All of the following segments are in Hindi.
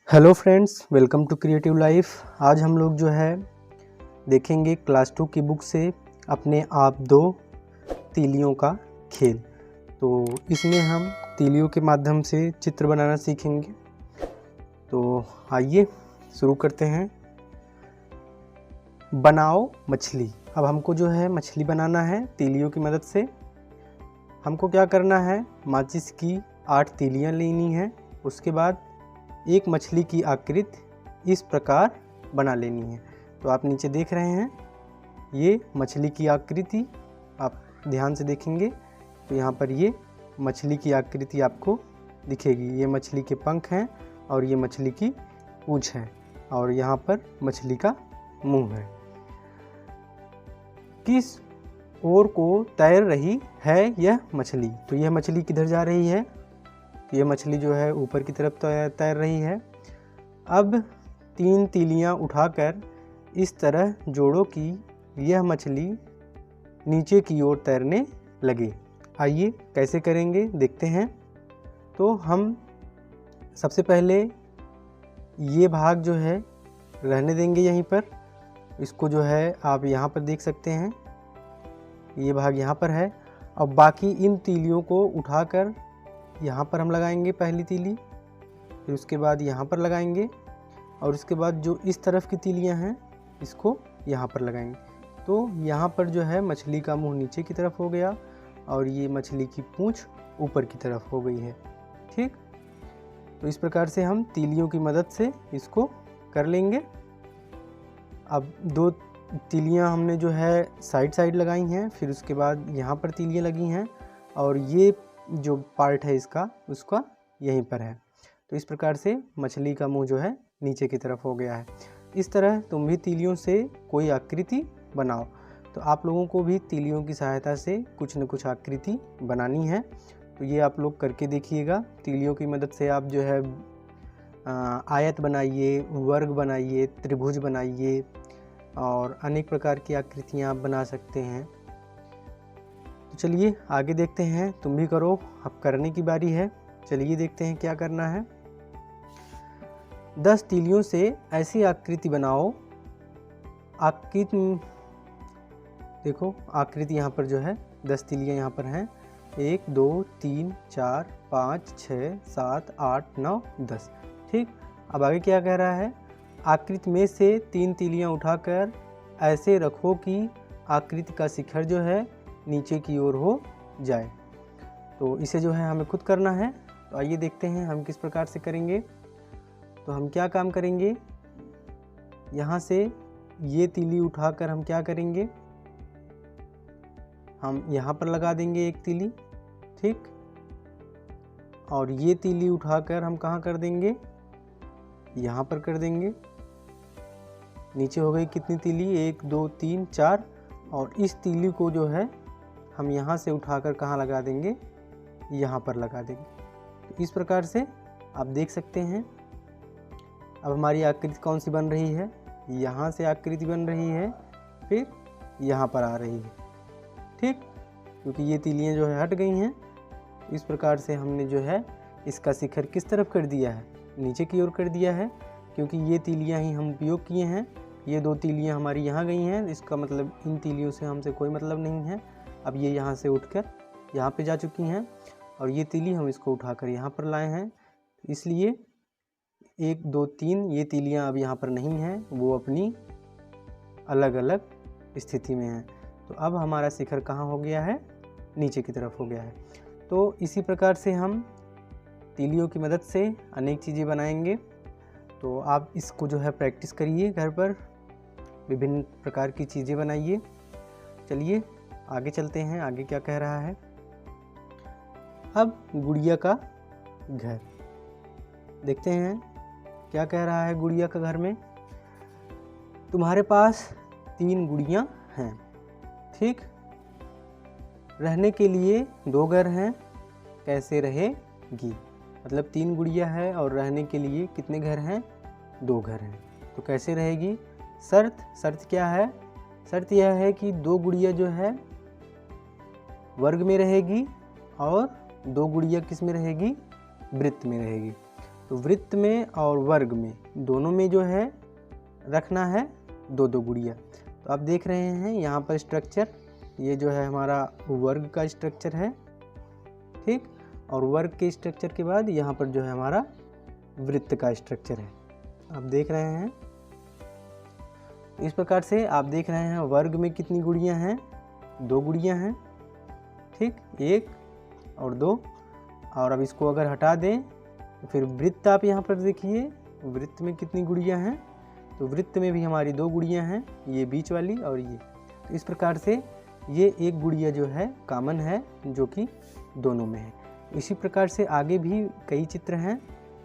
Hello friends, welcome to creative life. आज हम लोग जो है देखेंगे क्लास 2 की बुक से अपने आप दो तीलियों का खेल। तो इसमें हम तीलियों के माध्यम से चित्र बनाना सीखेंगे। तो आइए शुरू करते हैं। बनाओ मछली। अब हमको जो है मछली बनाना है तीलियों की मदद से। हमको क्या करना है, माचिस की 8 तीलियाँ लेनी है। उसके बाद एक मछली की आकृति इस प्रकार बना लेनी है। तो आप नीचे देख रहे हैं ये मछली की आकृति, आप ध्यान से देखेंगे तो यहाँ पर ये मछली की आकृति आपको दिखेगी। ये मछली के पंख हैं और ये मछली की पूंछ है और यहाँ पर मछली का मुंह है। किस ओर को तैर रही है यह मछली? तो यह मछली किधर जा रही है? ये मछली जो है ऊपर की तरफ तैर रही है। अब 3 तीलियां उठाकर इस तरह जोड़ो कि यह मछली नीचे की ओर तैरने लगे। आइए कैसे करेंगे देखते हैं। तो हम सबसे पहले ये भाग जो है रहने देंगे यहीं पर। इसको जो है आप यहाँ पर देख सकते हैं, ये भाग यहाँ पर है। और बाकी इन तीलियों को उठाकर यहाँ पर हम लगाएंगे पहली तीली, फिर उसके बाद यहाँ पर लगाएंगे और उसके बाद जो इस तरफ की तीलियाँ हैं इसको यहाँ पर लगाएंगे। तो यहाँ पर जो है मछली का मुंह नीचे की तरफ हो गया और ये मछली की पूंछ ऊपर की तरफ हो गई है। ठीक, तो इस प्रकार से हम तीलियों की मदद से इसको कर लेंगे। अब 2 तीलियाँ हमने जो है साइड साइड लगाई हैं, फिर उसके बाद यहाँ पर तीलियाँ लगी हैं और ये जो पार्ट है इसका उसका यहीं पर है। तो इस प्रकार से मछली का मुंह जो है नीचे की तरफ हो गया है। इस तरह तुम भी तीलियों से कोई आकृति बनाओ। तो आप लोगों को भी तीलियों की सहायता से कुछ न कुछ आकृति बनानी है। तो ये आप लोग करके देखिएगा। तीलियों की मदद से आप जो है आयत बनाइए, वर्ग बनाइए, त्रिभुज बनाइए और अनेक प्रकार की आकृतियाँ आप बना सकते हैं। तो चलिए आगे देखते हैं। तुम भी करो, अब करने की बारी है। चलिए देखते हैं क्या करना है। 10 तीलियों से ऐसी आकृति बनाओ। आकृति देखो, आकृति यहाँ पर जो है 10 तीलियाँ यहाँ पर हैं। 1 2 3 4 5 6 7 8 9 10। ठीक, अब आगे क्या कह रहा है? आकृति में से 3 तीलियाँ उठाकर ऐसे रखो कि आकृति का शिखर जो है नीचे की ओर हो जाए। तो इसे जो है हमें खुद करना है। तो आइए देखते हैं हम किस प्रकार से करेंगे। तो हम क्या काम करेंगे, यहाँ से ये तीली उठाकर हम क्या करेंगे, हम यहाँ पर लगा देंगे एक तीली। ठीक, और ये तीली उठाकर हम कहाँ कर देंगे, यहाँ पर कर देंगे। नीचे हो गई कितनी तीली? 1 2 3 4। और इस तीली को जो है हम यहाँ से उठाकर कहाँ लगा देंगे, यहाँ पर लगा देंगे। तो इस प्रकार से आप देख सकते हैं। अब हमारी आकृति कौन सी बन रही है? यहाँ से आकृति बन रही है, फिर यहाँ पर आ रही है। ठीक, क्योंकि ये तीलियाँ जो है हट गई हैं। इस प्रकार से हमने जो है इसका शिखर किस तरफ कर दिया है, नीचे की ओर कर दिया है। क्योंकि ये तीलियाँ ही हम उपयोग किए हैं। ये 2 तीलियाँ हमारी यहाँ गई हैं, इसका मतलब इन तीलियों से हमसे कोई मतलब नहीं है। अब ये यहाँ से उठकर यहाँ पे जा चुकी हैं और ये तीली हम इसको उठाकर यहाँ पर लाए हैं। इसलिए 1 2 3 ये तीलियाँ अब यहाँ पर नहीं हैं, वो अपनी अलग अलग स्थिति में हैं। तो अब हमारा शिखर कहाँ हो गया है, नीचे की तरफ हो गया है। तो इसी प्रकार से हम तीलियों की मदद से अनेक चीज़ें बनाएंगे। तो आप इसको जो है प्रैक्टिस करिए घर पर, विभिन्न प्रकार की चीज़ें बनाइए। चलिए आगे चलते हैं, आगे क्या कह रहा है। अब गुड़िया का घर देखते हैं क्या कह रहा है। गुड़िया का घर में तुम्हारे पास 3 गुड़ियाँ हैं। ठीक, रहने के लिए 2 घर हैं, कैसे रहेगी? मतलब 3 गुड़िया है और रहने के लिए कितने घर हैं? 2 घर हैं। तो कैसे रहेगी? शर्त क्या है? शर्त यह है कि 2 गुड़िया जो है वर्ग में रहेगी और 2 गुड़िया किस में रहेगी? वृत्त में रहेगी। तो वृत्त में और वर्ग में दोनों में जो है रखना है 2-2 गुड़िया। तो आप देख रहे हैं यहाँ पर स्ट्रक्चर, ये जो है हमारा वर्ग का स्ट्रक्चर है, ठीक। और वर्ग के स्ट्रक्चर के बाद यहाँ पर जो है हमारा वृत्त का स्ट्रक्चर है, आप देख रहे हैं। इस प्रकार से आप देख रहे हैं वर्ग में कितनी गुड़ियाँ हैं, 2 गुड़ियाँ हैं, ठीक, 1 और 2। और अब इसको अगर हटा दें तो फिर वृत्त आप यहाँ पर देखिए, वृत्त में कितनी गुड़ियाँ हैं, तो वृत्त में भी हमारी 2 गुड़ियाँ हैं, ये बीच वाली और ये। तो इस प्रकार से ये एक गुड़िया जो है कॉमन है, जो कि दोनों में है। इसी प्रकार से आगे भी कई चित्र हैं,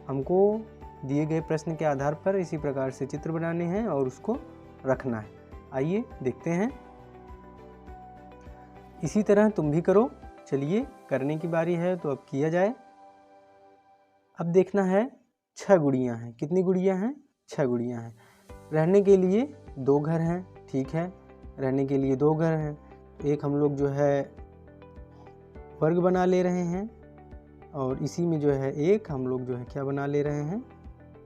हमको दिए गए प्रश्न के आधार पर इसी प्रकार से चित्र बनाने हैं और उसको रखना है। आइए देखते हैं। इसी तरह तुम भी करो। चलिए करने की बारी है तो अब किया जाए। अब देखना है 6 गुड़ियाँ हैं। कितनी गुड़ियाँ हैं? 6 गुड़ियाँ हैं। रहने के लिए 2 घर हैं, ठीक है, रहने के लिए 2 घर हैं। एक हम लोग जो है वर्ग बना ले रहे हैं और इसी में जो है एक हम लोग जो है क्या बना ले रहे हैं,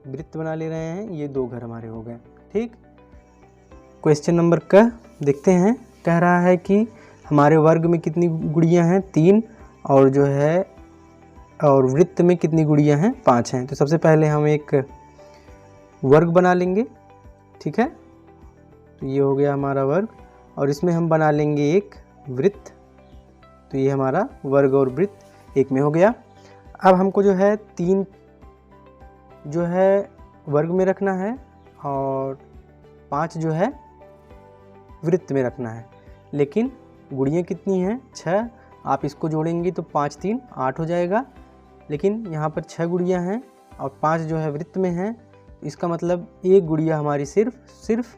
वृत्त बना ले रहे हैं। ये 2 घर हमारे हो गए, ठीक। क्वेश्चन नंबर का देखते हैं। कह रहा है कि हमारे वर्ग में कितनी गुड़ियाँ हैं, 3, और जो है और वृत्त में कितनी गुड़ियाँ हैं, 5 हैं। तो सबसे पहले हम एक वर्ग बना लेंगे, ठीक है। तो ये हो गया हमारा वर्ग और इसमें हम बना लेंगे एक वृत्त। तो ये हमारा वर्ग और वृत्त एक में हो गया। अब हमको जो है 3 जो है वर्ग में रखना है और 5 जो है वृत्त में रखना है। लेकिन गुड़ियाँ कितनी हैं? 6। आप इसको जोड़ेंगे तो 5 3 8 हो जाएगा। लेकिन यहाँ पर 6 गुड़ियाँ हैं और 5 जो है वृत्त में हैं। इसका मतलब एक गुड़िया हमारी सिर्फ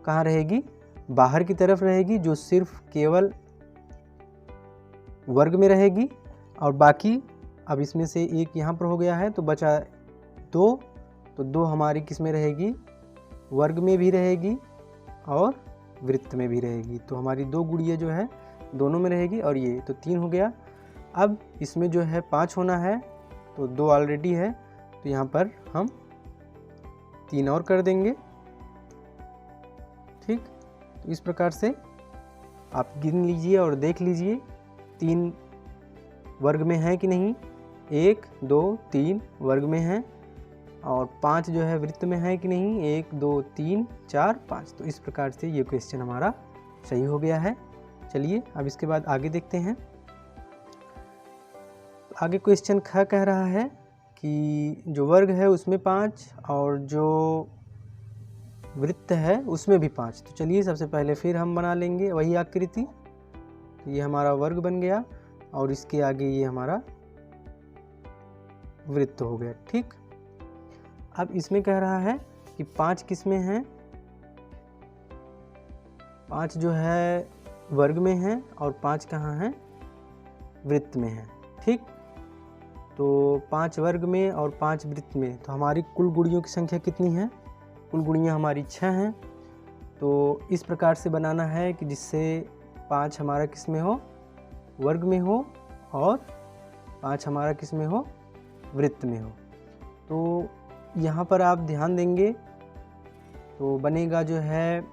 कहाँ रहेगी? बाहर की तरफ रहेगी, जो सिर्फ केवल वर्ग में रहेगी। और बाकी अब इसमें से एक यहाँ पर हो गया है तो बचा 2। तो 2 हमारी किस में रहेगी? वर्ग में भी रहेगी और वृत्त में भी रहेगी। तो हमारी 2 गुड़िया जो है दोनों में रहेगी और ये तो 3 हो गया। अब इसमें जो है 5 होना है, तो 2 ऑलरेडी है, तो यहाँ पर हम 3 और कर देंगे, ठीक। तो इस प्रकार से आप गिन लीजिए और देख लीजिए 3 वर्ग में है कि नहीं। 1 2 3 वर्ग में है और 5 जो है वृत्त में है कि नहीं। 1 2 3 4 5। तो इस प्रकार से ये क्वेश्चन हमारा सही हो गया है। चलिए अब इसके बाद आगे देखते हैं। आगे क्वेश्चन ख कह रहा है कि जो वर्ग है उसमें 5 और जो वृत्त है उसमें भी 5। तो चलिए सबसे पहले फिर हम बना लेंगे वही आकृति। तो ये हमारा वर्ग बन गया और इसके आगे ये हमारा वृत्त हो गया, ठीक। अब इसमें कह रहा है कि 5 किस में हैं? 5 जो है वर्ग में है और 5 कहाँ हैं? वृत्त में है, ठीक। तो 5 वर्ग में और 5 वृत्त में, तो हमारी कुल गुड़ियों की संख्या कितनी है? कुल गुड़ियाँ हमारी 6 हैं। तो इस प्रकार से बनाना है कि जिससे 5 हमारा किस में हो? वर्ग में हो और 5 हमारा किस में हो? वृत्त में हो। तो यहाँ पर आप ध्यान देंगे तो बनेगा जो है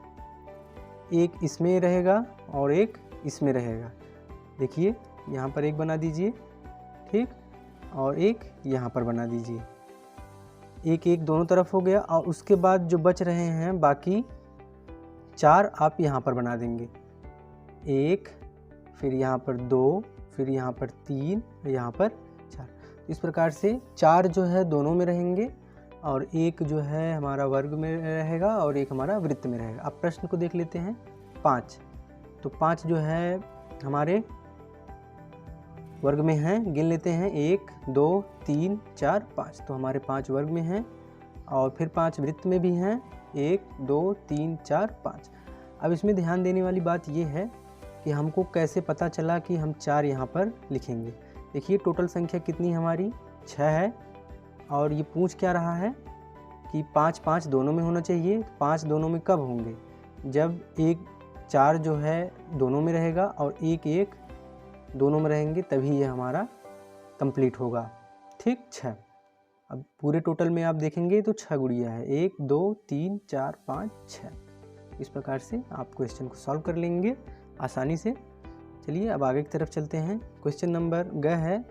एक इसमें रहेगा और एक इसमें रहेगा। देखिए यहाँ पर एक बना दीजिए, ठीक, और एक यहाँ पर बना दीजिए। एक एक दोनों तरफ हो गया और उसके बाद जो बच रहे हैं बाकी 4 आप यहाँ पर बना देंगे। 1, फिर यहाँ पर 2, फिर यहाँ पर 3, यहाँ पर 4। इस प्रकार से 4 जो है दोनों में रहेंगे और एक जो है हमारा वर्ग में रहेगा और एक हमारा वृत्त में रहेगा। अब प्रश्न को देख लेते हैं। 5, तो 5 जो है हमारे वर्ग में हैं, गिन लेते हैं। 1 2 3 4 5। तो हमारे 5 वर्ग में हैं और फिर 5 वृत्त में भी हैं। 1 2 3 4 5। अब इसमें ध्यान देने वाली बात ये है कि हमको कैसे पता चला कि हम 4 यहाँ पर लिखेंगे। देखिए टोटल संख्या कितनी हमारी? 6 है और ये पूछ क्या रहा है कि 5 5 दोनों में होना चाहिए। 5 दोनों में कब होंगे? जब 4 जो है दोनों में रहेगा और 1 दोनों में रहेंगे, तभी ये हमारा कंप्लीट होगा, ठीक। 6। अब पूरे टोटल में आप देखेंगे तो 6 गुड़िया है, 1 2 3 4 5 6। इस प्रकार से आप क्वेश्चन को सॉल्व कर लेंगे आसानी से। चलिए अब आगे की तरफ चलते हैं। क्वेश्चन नंबर ग है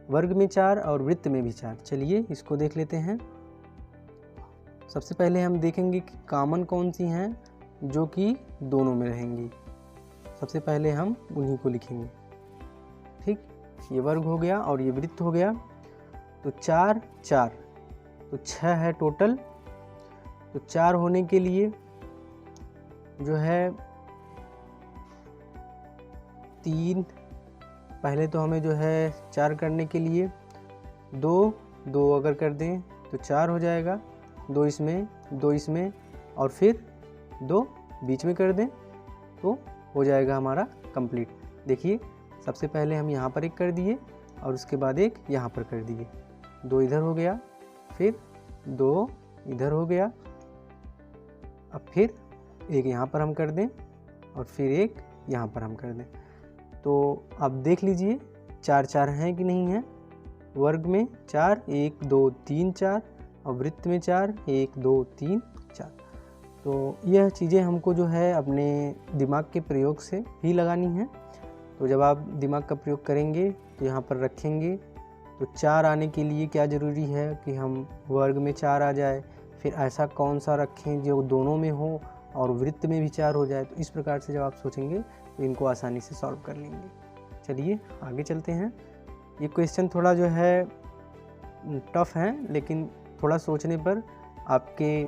वर्ग में 4 और वृत्त में भी 4। चलिए इसको देख लेते हैं। सबसे पहले हम देखेंगे कि कॉमन कौन सी हैं जो कि दोनों में रहेंगी। सबसे पहले हम उन्हीं को लिखेंगे। ठीक, ये वर्ग हो गया और ये वृत्त हो गया। तो 4 4 तो 6 है टोटल। तो 4 होने के लिए जो है 3, पहले तो हमें जो है 4 करने के लिए 2 2 अगर कर दें तो 4 हो जाएगा। 2 इसमें और फिर 2 बीच में कर दें तो हो जाएगा हमारा कंप्लीट। देखिए सबसे पहले हम यहाँ पर एक कर दिए और उसके बाद एक यहाँ पर कर दिए। 2 इधर हो गया, फिर 2 इधर हो गया। अब फिर एक यहाँ पर हम कर दें और फिर एक यहाँ पर हम कर दें। तो अब देख लीजिए 4 4 हैं कि नहीं है। वर्ग में 4 1 2 3 4 और वृत्त में 4 1 2 3 4। तो यह चीज़ें हमको जो है अपने दिमाग के प्रयोग से ही लगानी है। तो जब आप दिमाग का प्रयोग करेंगे तो यहाँ पर रखेंगे। तो 4 आने के लिए क्या ज़रूरी है कि हम वर्ग में 4 आ जाए, फिर ऐसा कौन सा रखें जो दोनों में हो और वृत्त में भी 4 हो जाए। तो इस प्रकार से जब आप सोचेंगे तो इनको आसानी से सॉल्व कर लेंगे। चलिए आगे चलते हैं। ये क्वेश्चन थोड़ा जो है टफ है, लेकिन थोड़ा सोचने पर आपके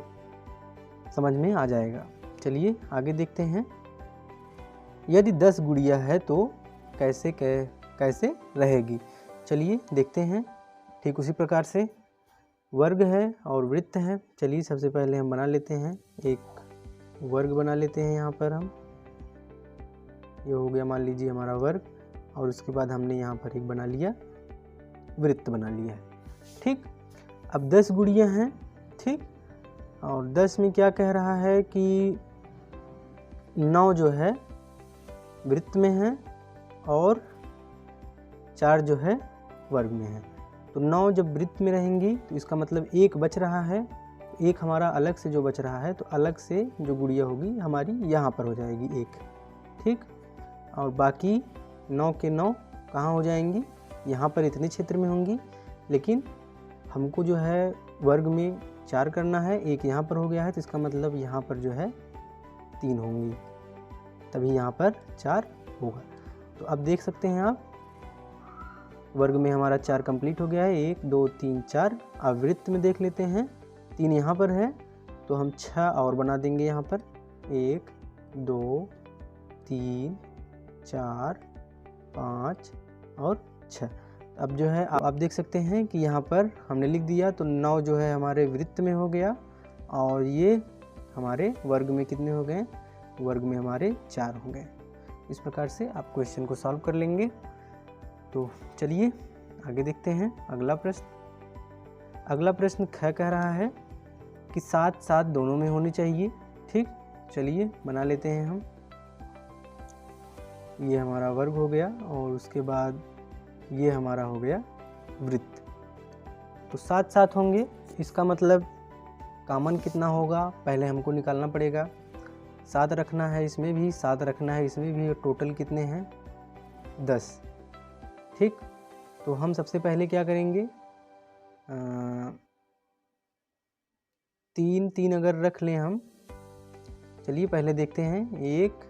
समझ में आ जाएगा। चलिए आगे देखते हैं। यदि 10 गुड़िया है तो कैसे रहेगी। चलिए देखते हैं। ठीक उसी प्रकार से वर्ग है और वृत्त है। चलिए सबसे पहले हम बना लेते हैं, एक वर्ग बना लेते हैं। यहाँ पर हम, ये हो गया मान लीजिए हमारा वर्ग, और उसके बाद हमने यहाँ पर एक बना लिया वृत्त बना लिया है। ठीक, अब 10 गुड़िया हैं। ठीक, और 10 में क्या कह रहा है कि 9 जो है वृत्त में है और 4 जो है वर्ग में है। तो 9 जब वृत्त में रहेंगी तो इसका मतलब एक बच रहा है। एक हमारा अलग से जो बच रहा है, तो अलग से जो गुड़िया होगी हमारी यहाँ पर हो जाएगी एक। ठीक, और बाकी 9 के 9 कहाँ हो जाएंगी, यहाँ पर इतने क्षेत्र में होंगी। लेकिन हमको जो है वर्ग में 4 करना है, एक यहाँ पर हो गया है, तो इसका मतलब यहाँ पर जो है 3 होंगी, तभी यहाँ पर 4 होगा। तो अब देख सकते हैं आप, वर्ग में हमारा 4 कंप्लीट हो गया है, 1 2 3 4। अब वृत्त में देख लेते हैं, 3 यहाँ पर है तो हम 6 और बना देंगे यहाँ पर, 1 2 3 4 5 और 6। अब जो है आप देख सकते हैं कि यहाँ पर हमने लिख दिया, तो 9 जो है हमारे वृत्त में हो गया और ये हमारे वर्ग में कितने हो गए, वर्ग में हमारे 4 हो गए। इस प्रकार से आप क्वेश्चन को सॉल्व कर लेंगे। तो चलिए आगे देखते हैं अगला प्रश्न। अगला प्रश्न कह रहा है कि 7 7 दोनों में होनी चाहिए। ठीक, चलिए बना लेते हैं हम। ये हमारा वर्ग हो गया और उसके बाद ये हमारा हो गया वृत्त। तो 7 7 होंगे, इसका मतलब कॉमन कितना होगा पहले हमको निकालना पड़ेगा। 7 रखना है इसमें भी, 7 रखना है इसमें भी, और टोटल कितने हैं 10। ठीक, तो हम सबसे पहले क्या करेंगे, 3 3 अगर रख लें हम। चलिए पहले देखते हैं, 1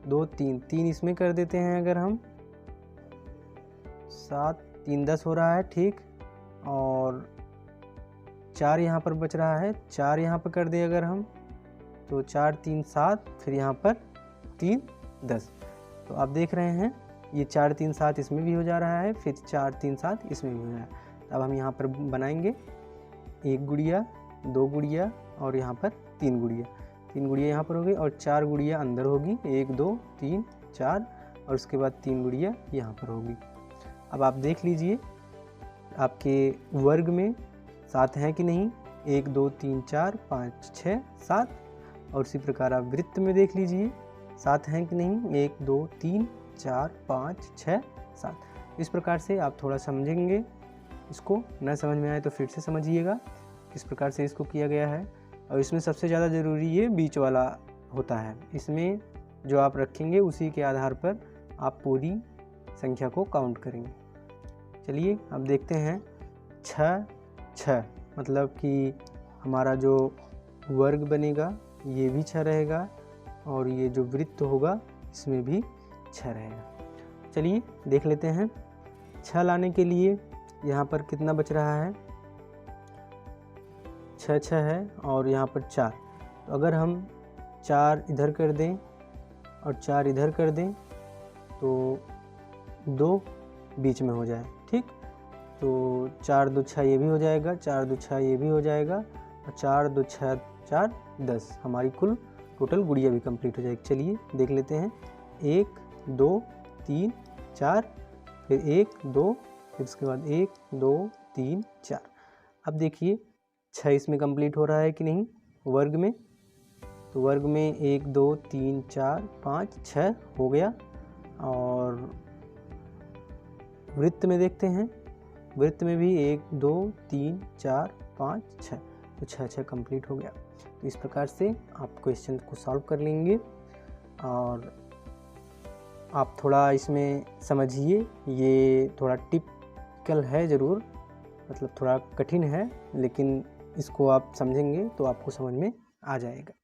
2 3 3 इसमें कर देते हैं अगर हम, 7 3 10 हो रहा है। ठीक, और 4 यहाँ पर बच रहा है, 4 यहाँ पर कर दे अगर हम, तो 4 3 7, फिर यहाँ पर 3 10। तो आप देख रहे हैं ये 4 3 7 इसमें भी हो जा रहा है, फिर 4 3 7 इसमें भी हो रहा है। अब हम यहाँ पर बनाएंगे 1 गुड़िया, 2 गुड़िया और यहाँ पर 3 गुड़िया। 3 गुड़िया यहाँ पर होगी और 4 गुड़िया अंदर होगी, 1 2 3 4, और उसके बाद 3 गुड़िया यहाँ पर होगी। अब आप देख लीजिए आपके वर्ग में 7 हैं कि नहीं, 1 2 3 4 5 6 7। और इसी प्रकार आप वृत्त में देख लीजिए 7 हैं कि नहीं, 1 2 3 4 5 6 7। इस प्रकार से आप थोड़ा समझेंगे इसको न समझ में आए तो फिर से समझिएगा किस प्रकार से इसको किया गया है। और इसमें सबसे ज़्यादा ज़रूरी ये बीच वाला होता है, इसमें जो आप रखेंगे उसी के आधार पर आप पूरी संख्या को काउंट करेंगे। चलिए अब देखते हैं 6 6, मतलब कि हमारा जो वर्ग बनेगा ये भी 6 रहेगा और ये जो वृत्त होगा इसमें भी 6 रहेगा। चलिए देख लेते हैं। 6 लाने के लिए यहाँ पर कितना बच रहा है, 6 6 है और यहाँ पर 4। तो अगर हम 4 इधर कर दें और 4 इधर कर दें तो 2 बीच में हो जाए, ठीक। तो 4 2 6 ये भी हो जाएगा, 4 2 6 ये भी हो जाएगा और 4 2 6 4 10, हमारी कुल टोटल गुड़िया भी कंप्लीट हो जाएगी। चलिए देख लेते हैं। 1 2 3 4, फिर 1 2, फिर उसके बाद 1 2 3 4। अब देखिए 6 इसमें कंप्लीट हो रहा है कि नहीं वर्ग में, तो वर्ग में 1 2 3 4 5 6 हो गया। और वृत्त में देखते हैं, वृत्त में भी 1 2 3 4 5 6, तो 6 6 कंप्लीट हो गया। तो इस प्रकार से आप क्वेश्चन को सॉल्व कर लेंगे। और आप थोड़ा इसमें समझिए, ये थोड़ा टिपिकल है ज़रूर, मतलब थोड़ा कठिन है, लेकिन इसको आप समझेंगे तो आपको समझ में आ जाएगा।